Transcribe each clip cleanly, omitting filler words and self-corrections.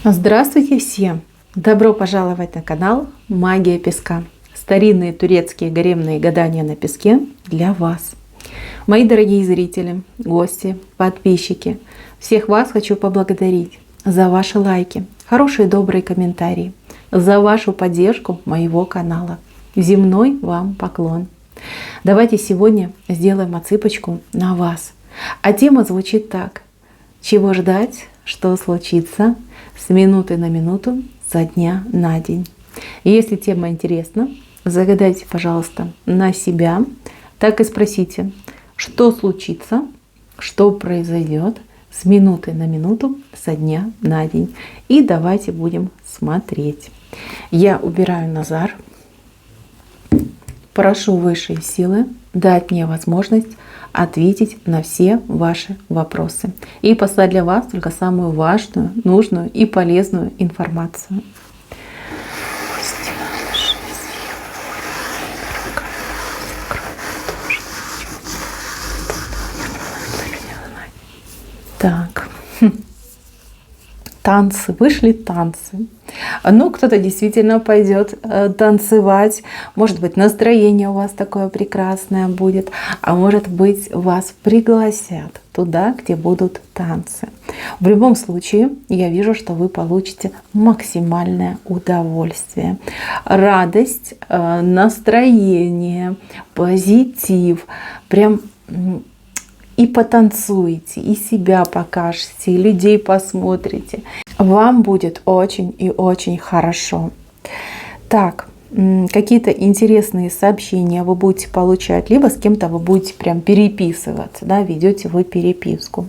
Здравствуйте все! Добро пожаловать на канал Магия Песка. Старинные турецкие гаремные гадания на песке для вас. Мои дорогие зрители, гости, подписчики, всех вас хочу поблагодарить за ваши лайки, хорошие добрые комментарии, за вашу поддержку моего канала. Земной вам поклон. Давайте сегодня сделаем отсыпочку на вас. А тема звучит так. Чего ждать, что случится с минуты на минуту, со дня на день. И если тема интересна, загадайте, пожалуйста, на себя, так и спросите, что случится, что произойдет с минуты на минуту, со дня на день. И давайте будем смотреть. Я убираю Назар. Прошу высшие силы дать мне возможность ответить на все ваши вопросы и послать для вас только самую важную, нужную и полезную информацию. Так. Танцы, вышли танцы. Ну, кто-то действительно пойдет танцевать. Может быть, настроение у вас такое прекрасное будет. А может быть, вас пригласят туда, где будут танцы. В любом случае, я вижу, что вы получите максимальное удовольствие. Радость, настроение, позитив. Прям и потанцуете, и себя покажете, и людей посмотрите. Вам будет очень и очень хорошо. Так, какие-то интересные сообщения вы будете получать, либо с кем-то вы будете прям переписываться, да, ведете вы переписку.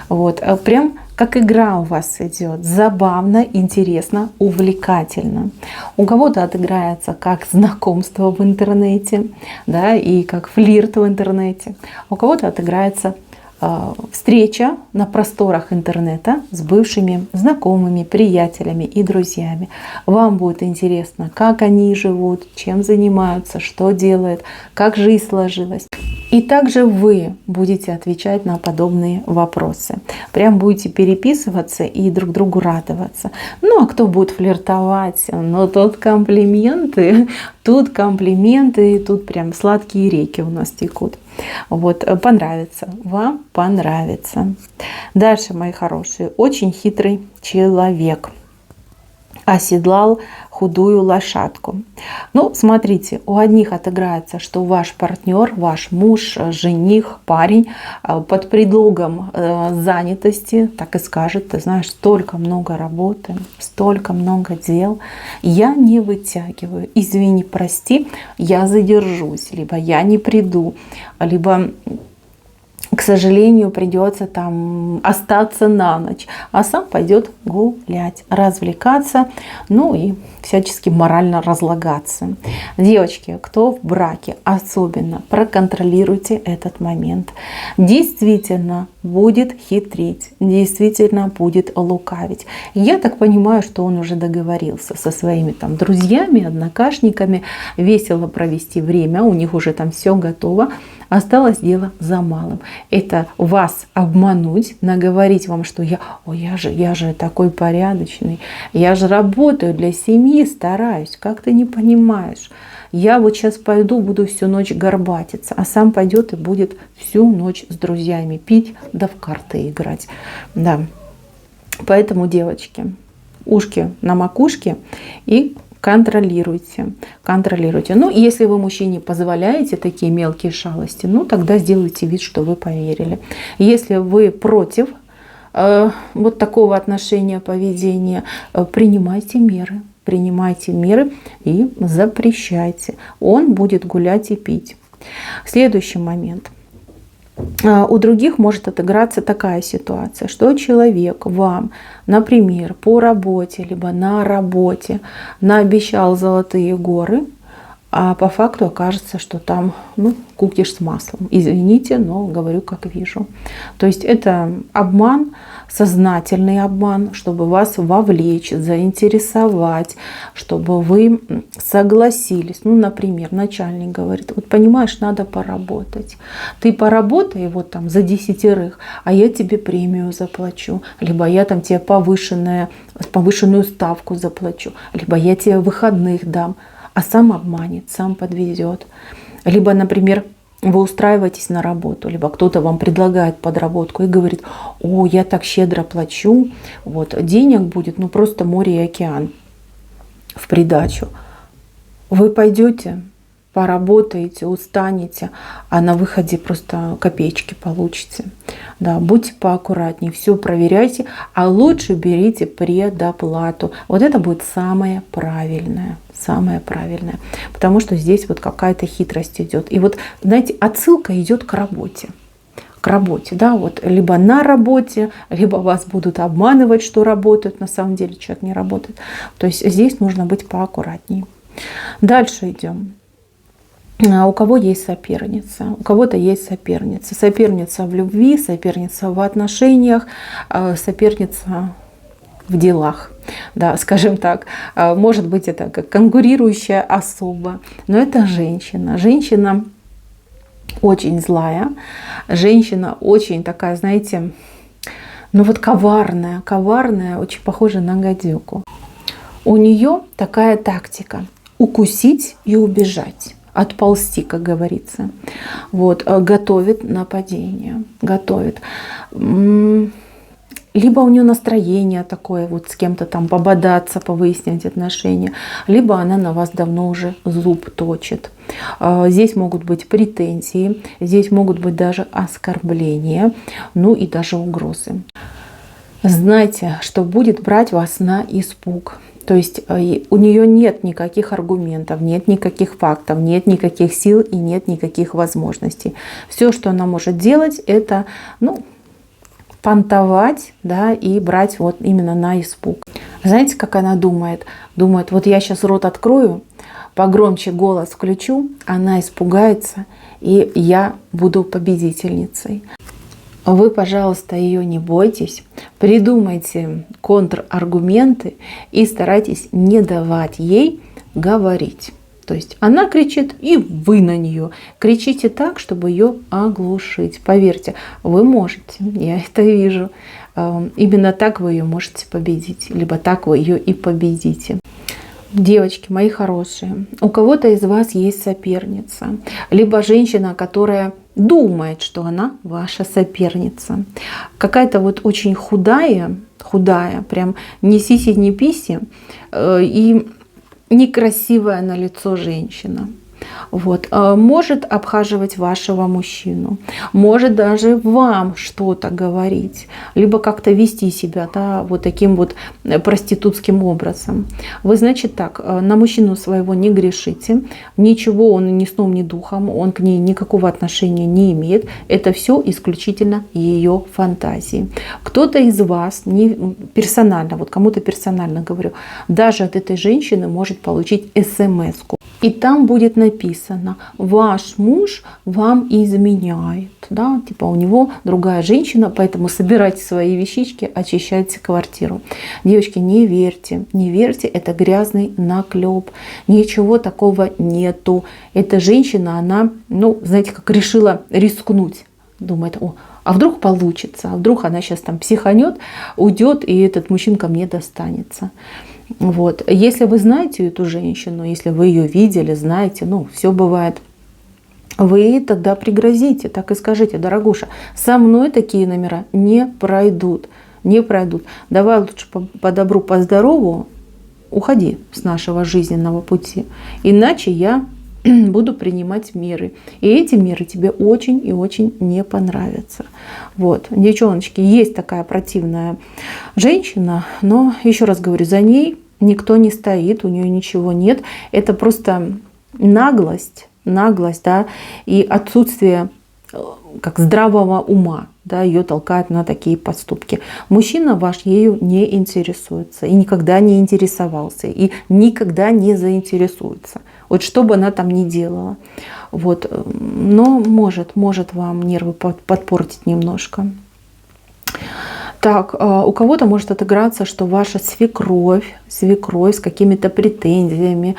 Вот, прям как игра у вас идет, забавно, интересно, увлекательно. У кого-то отыграется как знакомство в интернете, да, и как флирт в интернете. У кого-то отыграется встреча на просторах интернета с бывшими знакомыми, приятелями и друзьями. Вам будет интересно, как они живут, чем занимаются, что делают, как жизнь сложилась. И также вы будете отвечать на подобные вопросы. Прям будете переписываться и друг другу радоваться. Ну, а кто будет флиртовать? Ну, тут комплименты, тут прям сладкие реки у нас текут. Вот, понравится, вам понравится. Дальше, мои хорошие, очень хитрый человек оседлал худую лошадку. Ну, смотрите, у одних отыграется, что ваш партнер, ваш муж, жених, парень под предлогом занятости так и скажет: ты знаешь, столько много работы, столько много дел, я не вытягиваю, извини, прости, я задержусь, либо я не приду, либо, к сожалению, придется там остаться на ночь, а сам пойдет гулять, развлекаться, ну и всячески морально разлагаться. Девочки, кто в браке, особенно проконтролируйте этот момент. Действительно будет хитрить, действительно будет лукавить. Я так понимаю, что он уже договорился со своими там друзьями, однокашниками весело провести время, у них уже там все готово. Осталось дело за малым. Это вас обмануть, наговорить вам, что я же такой порядочный, я же работаю для семьи, стараюсь, как ты не понимаешь. Я вот сейчас пойду, буду всю ночь горбатиться, а сам пойдет и будет всю ночь с друзьями пить, да в карты играть. Да. Поэтому, девочки, ушки на макушке и контролируйте. Ну, если вы мужчине позволяете такие мелкие шалости, ну, тогда сделайте вид, что вы поверили. Если вы против вот такого отношения, поведения, принимайте меры и запрещайте. Он будет гулять и пить. Следующий момент. У других может отыграться такая ситуация, что человек вам, например, по работе, либо на работе наобещал золотые горы, а по факту окажется, что там кукиш с маслом. Извините, но говорю как вижу. То есть это обман, сознательный обман, чтобы вас вовлечь, заинтересовать, чтобы вы согласились. Ну, например, начальник говорит: вот понимаешь, надо поработать. Ты поработай вот там за 10, а я тебе премию заплачу. Либо я там тебе повышенную ставку заплачу. Либо я тебе выходных дам. А сам обманет, сам подвезет. Либо, например, вы устраиваетесь на работу, либо кто-то вам предлагает подработку и говорит: о, я так щедро плачу, вот, денег будет, ну, просто море и океан в придачу. Вы пойдете, поработаете, устанете, а на выходе просто копеечки получите. Да, будьте поаккуратнее, все проверяйте, а лучше берите предоплату. Вот это будет самое правильное. Самое правильное. Потому что здесь вот какая-то хитрость идет. И вот, знаете, отсылка идет к работе. К работе, да, вот либо на работе, либо вас будут обманывать, что работают, на самом деле человек не работает. То есть здесь нужно быть поаккуратнее. Дальше идем. У кого есть соперница? У кого-то есть соперница. Соперница в любви, соперница в отношениях, соперница в делах, да, скажем так. Может быть, это как конкурирующая особа, но это женщина. Женщина очень злая, женщина очень такая, знаете, ну вот коварная, очень похожа на гадюку. У нее такая тактика: укусить и убежать. Отползти, как говорится. Вот, готовит нападение, готовит. Либо у нее настроение такое, вот с кем-то там пободаться, повыяснять отношения, либо она на вас давно уже зуб точит. Здесь могут быть претензии, здесь могут быть даже оскорбления, ну и даже угрозы. Знайте, что будет брать вас на испуг. То есть у нее нет никаких аргументов, нет никаких фактов, нет никаких сил и нет никаких возможностей. Все, что она может делать, это, ну, понтовать, да, и брать вот именно на испуг. Знаете, как она думает? Думает: вот я сейчас рот открою, погромче голос включу, она испугается, и я буду победительницей. Вы, пожалуйста, ее не бойтесь, придумайте контраргументы и старайтесь не давать ей говорить. То есть она кричит, и вы на нее кричите так, чтобы ее оглушить. Поверьте, вы можете, я это вижу. Именно так вы ее можете победить, либо так вы ее и победите. Девочки мои хорошие, у кого-то из вас есть соперница, либо женщина, которая думает, что она ваша соперница. Какая-то вот очень худая, прям ни сиси, ни писи, и некрасивая на лицо женщина. Вот. Может обхаживать вашего мужчину, может даже вам что-то говорить, либо как-то вести себя, да, вот таким вот проститутским образом. Вы, значит, так, на мужчину своего не грешите, ничего он ни сном, ни духом, он к ней никакого отношения не имеет. Это все исключительно ее фантазии. Кто-то из вас, не персонально, вот кому-то персонально говорю, даже от этой женщины может получить смс-ку. И там будет написано: ваш муж вам изменяет. Да? Типа у него другая женщина, поэтому собирайте свои вещички, очищайте квартиру. Девочки, не верьте, не верьте, это грязный наклеп. Ничего такого нету. Эта женщина, она, ну, знаете, как решила рискнуть. Думает: о, а вдруг получится, а вдруг она сейчас там психанет, уйдет, и этот мужчинка мне достанется. Вот. Если вы знаете эту женщину, если вы ее видели, знаете, ну, все бывает, вы тогда пригрозите, так и скажите: дорогуша, со мной такие номера не пройдут, не пройдут. Давай лучше по добру, по здорову уходи с нашего жизненного пути, иначе я буду принимать меры. И эти меры тебе очень и очень не понравятся. Вот, девчоночки, есть такая противная женщина, но, еще раз говорю, за ней никто не стоит, у нее ничего нет. Это просто наглость, да, и отсутствие как здравого ума, да, ее толкает на такие поступки. Мужчина ваш ею не интересуется, и никогда не интересовался, и никогда не заинтересуется. Вот что бы она там ни делала. Вот. Но может вам нервы подпортить немножко. Так, у кого-то может отыграться, что ваша свекровь с какими-то претензиями,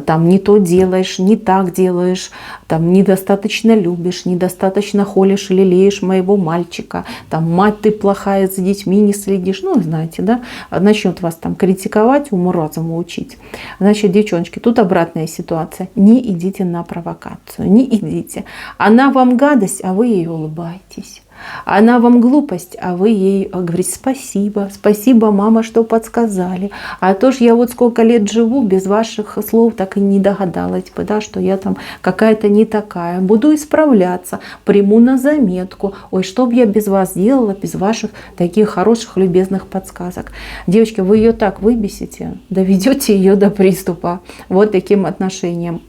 там не то делаешь, не так делаешь, там недостаточно любишь, недостаточно холишь, лелеешь моего мальчика, там мать ты плохая, за детьми не следишь, ну знаете, да, начнет вас там критиковать, уму-разуму учить. Значит, девчоночки, тут обратная ситуация. Не идите на провокацию, не идите. Она вам гадость, а вы ей улыбаетесь. Она вам глупость, а вы ей говорите спасибо, спасибо, мама, что подсказали. А то ж я вот сколько лет живу, без ваших слов так и не догадалась бы, да, что я там какая-то не такая. Буду исправляться, приму на заметку. Ой, что бы я без вас делала, без ваших таких хороших, любезных подсказок. Девочки, вы ее так выбесите, доведете ее до приступа вот таким отношением.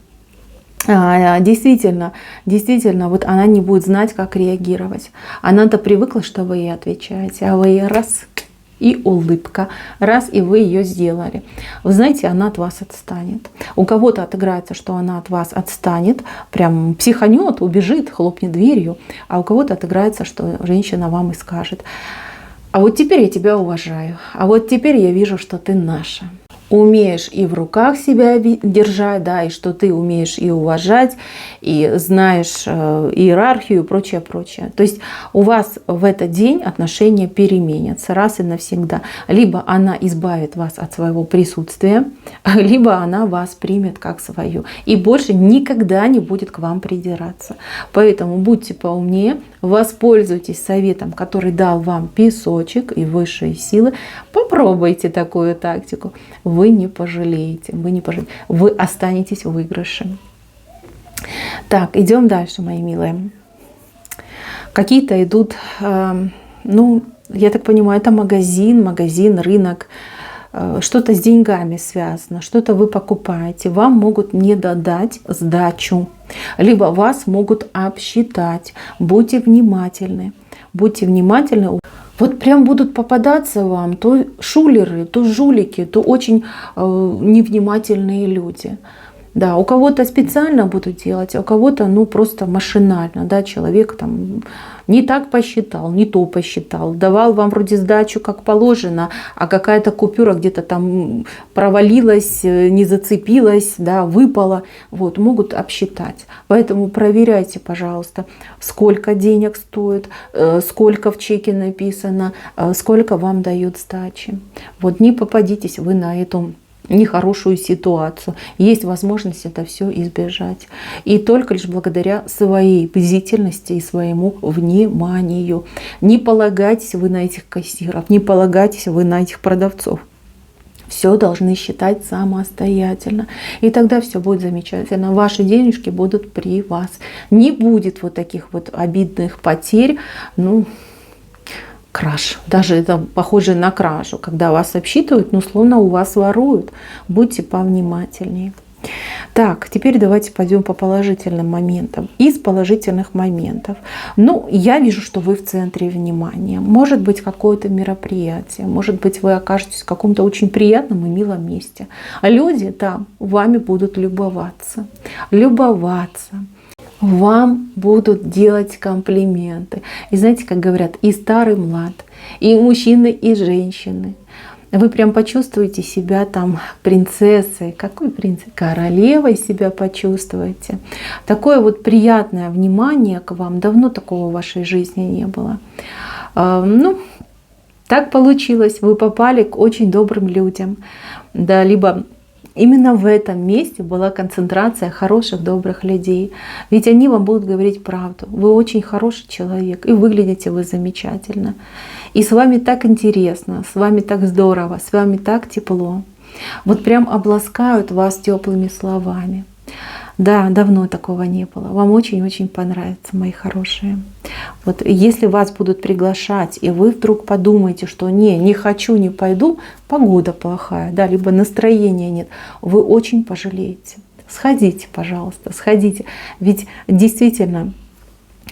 Действительно, вот она не будет знать, как реагировать. Она-то привыкла, что вы ей отвечаете, а вы ей раз и улыбка, раз и вы ее сделали. Вы знаете, она от вас отстанет. У кого-то отыграется, что она от вас отстанет, прям психанет, убежит, хлопнет дверью, а у кого-то отыграется, что женщина вам и скажет: а вот теперь я тебя уважаю, а вот теперь я вижу, что ты наша. Умеешь и в руках себя держать, да, и что ты умеешь и уважать, и знаешь иерархию и прочее, прочее. То есть у вас в этот день отношения переменятся раз и навсегда. Либо она избавит вас от своего присутствия, либо она вас примет как свою. И больше никогда не будет к вам придираться. Поэтому будьте поумнее, воспользуйтесь советом, который дал вам песочек и высшие силы. Попробуйте такую тактику. Вы не пожалеете, вы останетесь в выигрыше. Так, идем дальше, мои милые. Какие-то идут, ну, я так понимаю, это магазин, рынок, что-то с деньгами связано, что-то вы покупаете, вам могут не додать сдачу, либо вас могут обсчитать. Будьте внимательны, будьте внимательны. Вот прям будут попадаться вам то шулеры, то жулики, то очень невнимательные люди. Да, у кого-то специально будут делать, а у кого-то ну просто машинально, да, человек там не так посчитал, не то посчитал, давал вам вроде сдачу как положено, а какая-то купюра где-то там провалилась, не зацепилась, да, выпала, вот, могут обсчитать. Поэтому проверяйте, пожалуйста, сколько денег стоит, сколько в чеке написано, сколько вам дают сдачи. Вот не попадитесь вы на эту нехорошую ситуацию. Есть возможность это все избежать. И только лишь благодаря своей бдительности и своему вниманию. Не полагайтесь вы на этих кассиров, не полагайтесь вы на этих продавцов. Все должны считать самостоятельно. И тогда все будет замечательно. Ваши денежки будут при вас. Не будет вот таких вот обидных потерь. Ну, краж. Даже это похоже на кражу, когда вас обсчитывают, но словно у вас воруют. Будьте повнимательнее. Так, теперь давайте пойдем по положительным моментам. Из положительных моментов. Ну, я вижу, что вы в центре внимания. Может быть, какое-то мероприятие. Может быть, вы окажетесь в каком-то очень приятном и милом месте. А люди там вами будут любоваться. Вам будут делать комплименты. И знаете, как говорят, и старый, млад, и мужчины, и женщины. Вы прям почувствуете себя там принцессой. Какой принцессой? Королевой себя почувствуете. Такое вот приятное внимание к вам. Давно такого в вашей жизни не было. Ну, так получилось. Вы попали к очень добрым людям. Да, либо именно в этом месте была концентрация хороших, добрых людей. Ведь они вам будут говорить правду. Вы очень хороший человек, и выглядите вы замечательно. И с вами так интересно, с вами так здорово, с вами так тепло. Вот прям обласкают вас теплыми словами. Да, давно такого не было. Вам очень-очень понравится, мои хорошие. Вот если вас будут приглашать, и вы вдруг подумаете, что не хочу, не пойду, погода плохая, да, либо настроения нет, вы очень пожалеете. Сходите, пожалуйста, сходите. Ведь действительно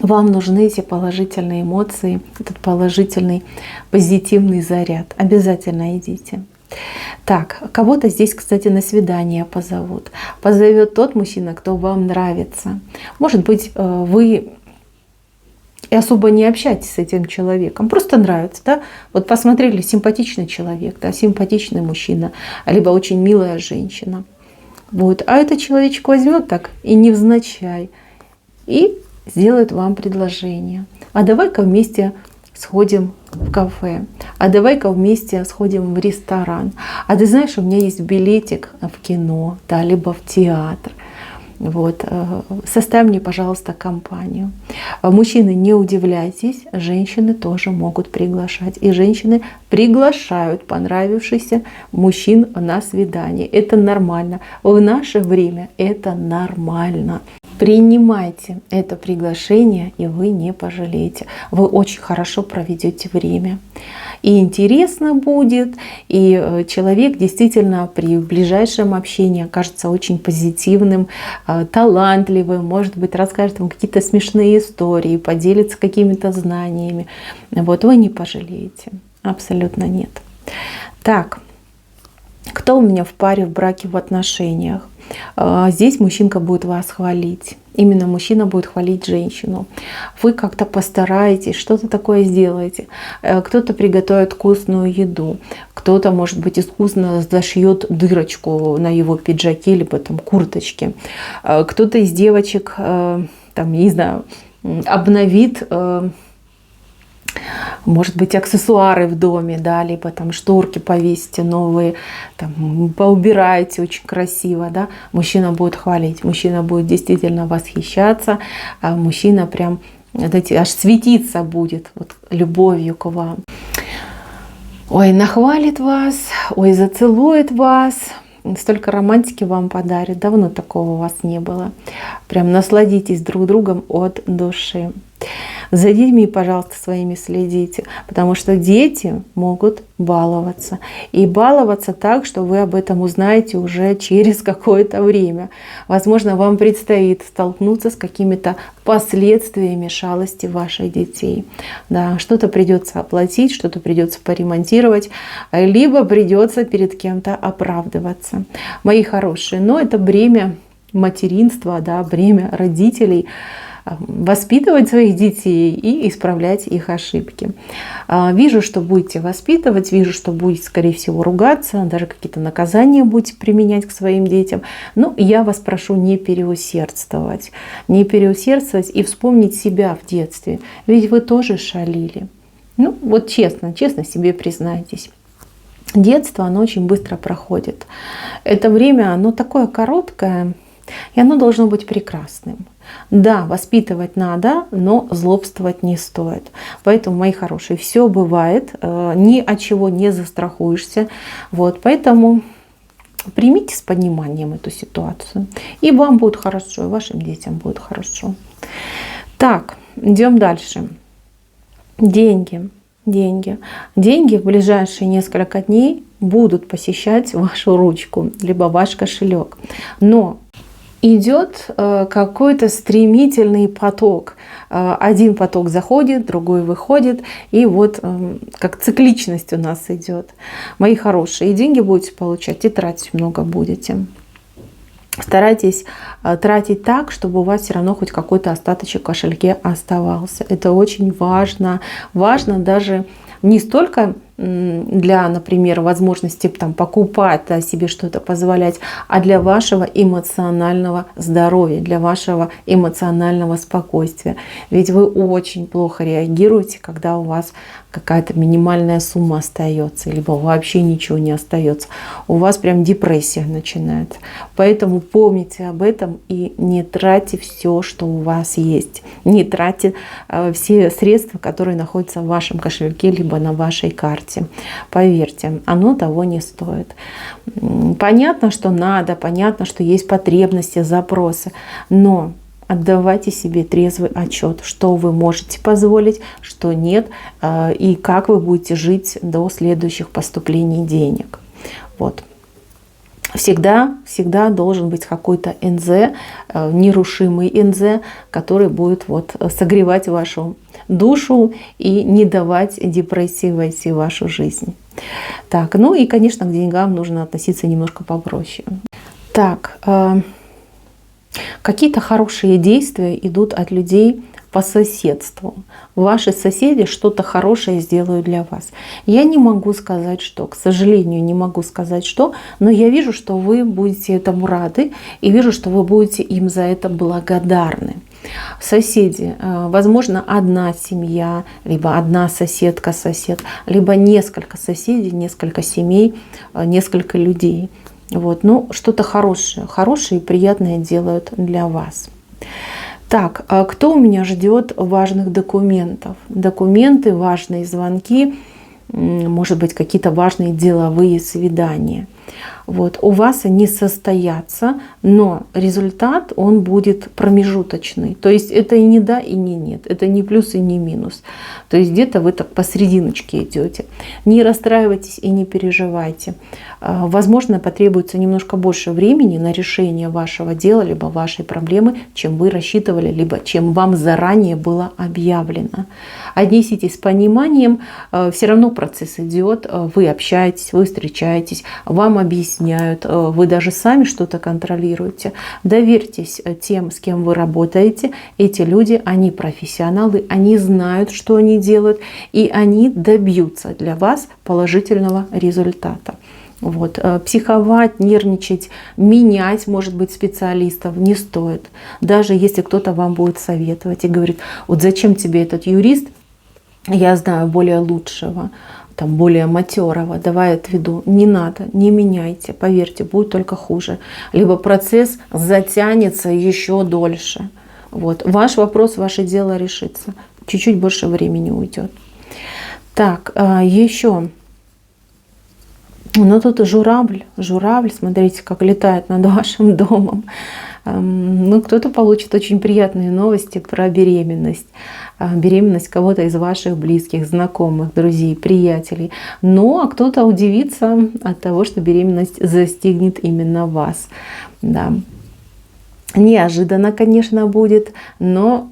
вам нужны эти положительные эмоции, этот положительный, позитивный заряд. Обязательно идите. Так, кого-то здесь, кстати, на свидание позовут. Позовет тот мужчина, кто вам нравится. Может быть, вы и особо не общайтесь с этим человеком. Просто нравится, да? Вот посмотрели, симпатичный человек, да, симпатичный мужчина, либо очень милая женщина. Вот. А этот человечек возьмет так и невзначай и сделает вам предложение. А давай-ка вместе сходим в кафе, а давай-ка вместе сходим в ресторан. А ты знаешь, у меня есть билетик в кино, да, либо в театр. Вот. Составь мне, пожалуйста, компанию. Мужчины, не удивляйтесь, женщины тоже могут приглашать. И женщины приглашают понравившихся мужчин на свидание. Это нормально. В наше время это нормально. Принимайте это приглашение, и вы не пожалеете. Вы очень хорошо проведете время. И интересно будет, и человек действительно при ближайшем общении окажется очень позитивным, талантливым, может быть, расскажет вам какие-то смешные истории, поделится какими-то знаниями. Вот вы не пожалеете. Абсолютно нет. Так, кто у меня в паре, в браке, в отношениях? Здесь мужчинка будет вас хвалить. Именно мужчина будет хвалить женщину. Вы как-то постараетесь, что-то такое сделаете. Кто-то приготовит вкусную еду. Кто-то, может быть, искусно зашьет дырочку на его пиджаке, либо там курточке. Кто-то из девочек, там, не знаю, обновит, может быть, аксессуары в доме, да, либо там шторки повесите новые, там, поубираете очень красиво, да, мужчина будет хвалить, мужчина будет действительно восхищаться, а мужчина прям, знаете, аж светиться будет вот, любовью к вам. Ой, нахвалит вас, ой, зацелует вас, столько романтики вам подарит, давно такого у вас не было. Прям насладитесь друг другом от души. За детьми, пожалуйста, своими следите, потому что дети могут баловаться. И баловаться так, что вы об этом узнаете уже через какое-то время. Возможно, вам предстоит столкнуться с какими-то последствиями шалости ваших детей. Да, что-то придется оплатить, что-то придется поремонтировать, либо придется перед кем-то оправдываться. Мои хорошие, но это бремя материнства, да, бремя родителей, воспитывать своих детей и исправлять их ошибки. Вижу, что будете воспитывать, вижу, что будете, скорее всего, ругаться, даже какие-то наказания будете применять к своим детям. Но я вас прошу не переусердствовать. Не переусердствовать и вспомнить себя в детстве. Ведь вы тоже шалили. Ну, вот честно, честно себе признайтесь. Детство, оно очень быстро проходит. Это время, оно такое короткое, и оно должно быть прекрасным. Да, воспитывать надо, но злобствовать не стоит. Поэтому, мои хорошие, все бывает, ни от чего не застрахуешься. Вот, поэтому примите с пониманием эту ситуацию. И вам будет хорошо, и вашим детям будет хорошо. Так, идем дальше. Деньги. Деньги. Деньги в ближайшие несколько дней будут посещать вашу ручку, либо ваш кошелек. Но идет какой-то стремительный поток. Один поток заходит, другой выходит. И вот как цикличность у нас идет. Мои хорошие, и деньги будете получать, и тратить много будете. Старайтесь тратить так, чтобы у вас все равно хоть какой-то остаточек в кошельке оставался. Это очень важно. Важно даже не столько для, например, возможности там, покупать, да, себе что-то позволять, а для вашего эмоционального здоровья, для вашего эмоционального спокойствия. Ведь вы очень плохо реагируете, когда у вас какая-то минимальная сумма остается, либо вообще ничего не остается. У вас прям депрессия начинается. Поэтому помните об этом и не тратьте все, что у вас есть. Не тратьте все средства, которые находятся в вашем кошельке, либо на вашей карте. Поверьте, оно того не стоит. Понятно, что надо, понятно, что есть потребности, запросы, но отдавайте себе трезвый отчет, что вы можете позволить, что нет, и как вы будете жить до следующих поступлений денег. Вот. Всегда должен быть какой-то НЗ, нерушимый НЗ, который будет вот согревать вашу душу и не давать депрессии войти в вашу жизнь. Так, ну и, конечно, к деньгам нужно относиться немножко попроще. Так, какие-то хорошие действия идут от людей по соседству. Ваши соседи что-то хорошее сделают для вас. Я не могу сказать, что, к сожалению, не могу сказать, что, но я вижу, что вы будете этому рады и вижу, что вы будете им за это благодарны. Соседи, возможно, одна семья, либо одна соседка, сосед, либо несколько соседей, несколько семей, несколько людей. Вот, ну, что-то хорошее и приятное делают для вас. Так, кто у меня ждет важных документов? Документы, важные звонки, может быть, какие-то важные деловые свидания. Вот, у вас они состоятся, но результат, он будет промежуточный. То есть это и не да, и не нет. Это не плюс и не минус. То есть где-то вы так посерединочке идете. Не расстраивайтесь и не переживайте. Возможно, потребуется немножко больше времени на решение вашего дела, либо вашей проблемы, чем вы рассчитывали, либо чем вам заранее было объявлено. Отнеситесь с пониманием, все равно процесс идет, вы общаетесь, вы встречаетесь, вам объясняют, вы даже сами что-то контролируете. Доверьтесь тем, с кем вы работаете. Эти люди, они профессионалы, они знают, что они делают, и они добьются для вас положительного результата. Вот. Психовать, нервничать, менять, может быть, специалистов не стоит. Даже если кто-то вам будет советовать и говорит, вот зачем тебе этот юрист, я знаю более лучшего, там, более матерого, давай отведу. Не надо, не меняйте, поверьте, будет только хуже. Либо процесс затянется еще дольше. Вот. Ваш вопрос, ваше дело решится. Чуть-чуть больше времени уйдет. Так, еще. Ну тут журавль, смотрите, как летает над вашим домом. Ну, кто-то получит очень приятные новости про беременность. Беременность кого-то из ваших близких, знакомых, друзей, приятелей. Ну, а кто-то удивится от того, что беременность застигнет именно вас. Да. Неожиданно, конечно, будет, но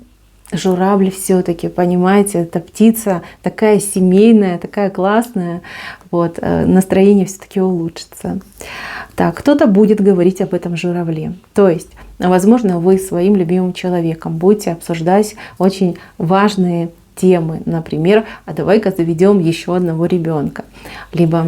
журавль все-таки, понимаете, это птица такая семейная, такая классная. Вот, настроение все-таки улучшится. Так, кто-то будет говорить об этом журавле. То есть, возможно, вы своим любимым человеком будете обсуждать очень важные темы. Например, а давай-ка заведем еще одного ребенка. Либо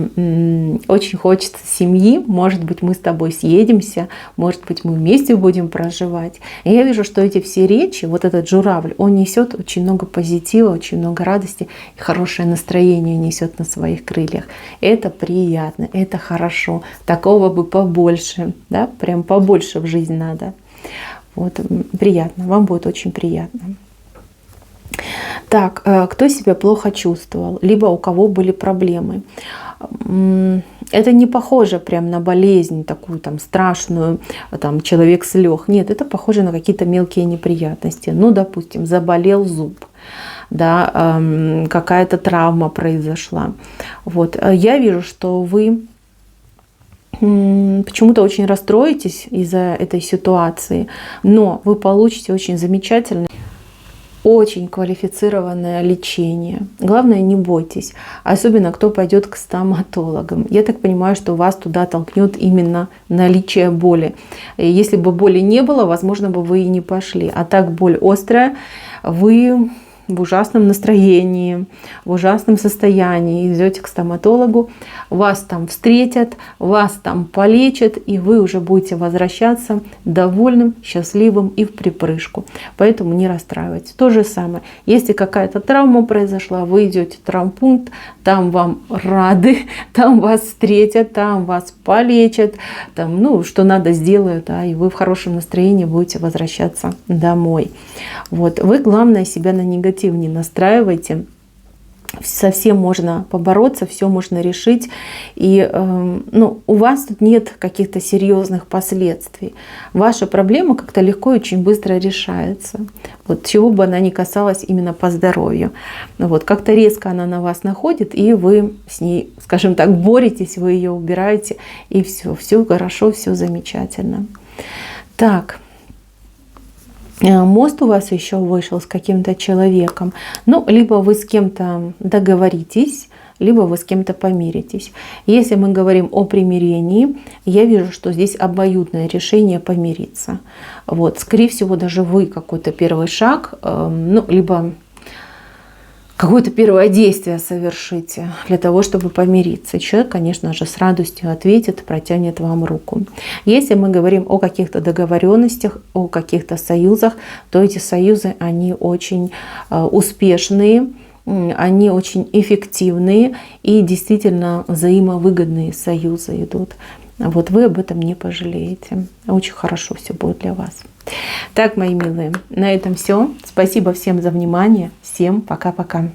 очень хочется семьи, может быть, мы с тобой съедемся, может быть, мы вместе будем проживать. И я вижу, что эти все речи, вот этот журавль, он несет очень много позитива, очень много радости, и хорошее настроение несет на своих крыльях. Это приятно, это хорошо. Такого бы побольше, да, прям побольше в жизнь надо. Вот, приятно, вам будет очень приятно. Так, кто себя плохо чувствовал, либо у кого были проблемы. Это не похоже прям на болезнь такую там страшную, там человек слег. Нет, это похоже на какие-то мелкие неприятности. Ну, допустим, заболел зуб, да, какая-то травма произошла. Вот, я вижу, что вы почему-то очень расстроитесь из-за этой ситуации, но вы получите очень замечательный, очень квалифицированное лечение. Главное, не бойтесь. Особенно, кто пойдет к стоматологам. Я так понимаю, что вас туда толкнет именно наличие боли. Если бы боли не было, возможно, бы вы и не пошли. А так боль острая, вы в ужасном настроении, в ужасном состоянии идете к стоматологу, вас там встретят, вас там полечат, и вы уже будете возвращаться довольным, счастливым и в припрыжку. Поэтому не расстраивайтесь. То же самое. Если какая-то травма произошла, вы идете в травмпункт, там вам рады, там вас встретят, там вас полечат, там, ну, что надо, сделают, да, и вы в хорошем настроении будете возвращаться домой. Вот. Вы, главное, себя на негатив не настраивайте. Со всем можно побороться, все можно решить. И ну, у вас тут нет каких-то серьезных последствий. Ваша проблема как-то легко и очень быстро решается. Вот, чего бы она ни касалась именно по здоровью. Вот, как-то резко она на вас находит, и вы с ней, скажем так, боретесь, вы ее убираете, и все хорошо, все замечательно. Так. Мост у вас еще вышел с каким-то человеком. Ну, либо вы с кем-то договоритесь, либо вы с кем-то помиритесь. Если мы говорим о примирении, я вижу, что здесь обоюдное решение помириться. Вот. Скорее всего, даже вы какой-то первый шаг, ну, либо какое-то первое действие совершите для того, чтобы помириться. Человек, конечно же, с радостью ответит, протянет вам руку. Если мы говорим о каких-то договоренностях, о каких-то союзах, то эти союзы, они очень успешные, они очень эффективные и действительно взаимовыгодные союзы идут. Вот вы об этом не пожалеете. Очень хорошо все будет для вас. Так, мои милые, на этом все. Спасибо всем за внимание. Всем пока-пока.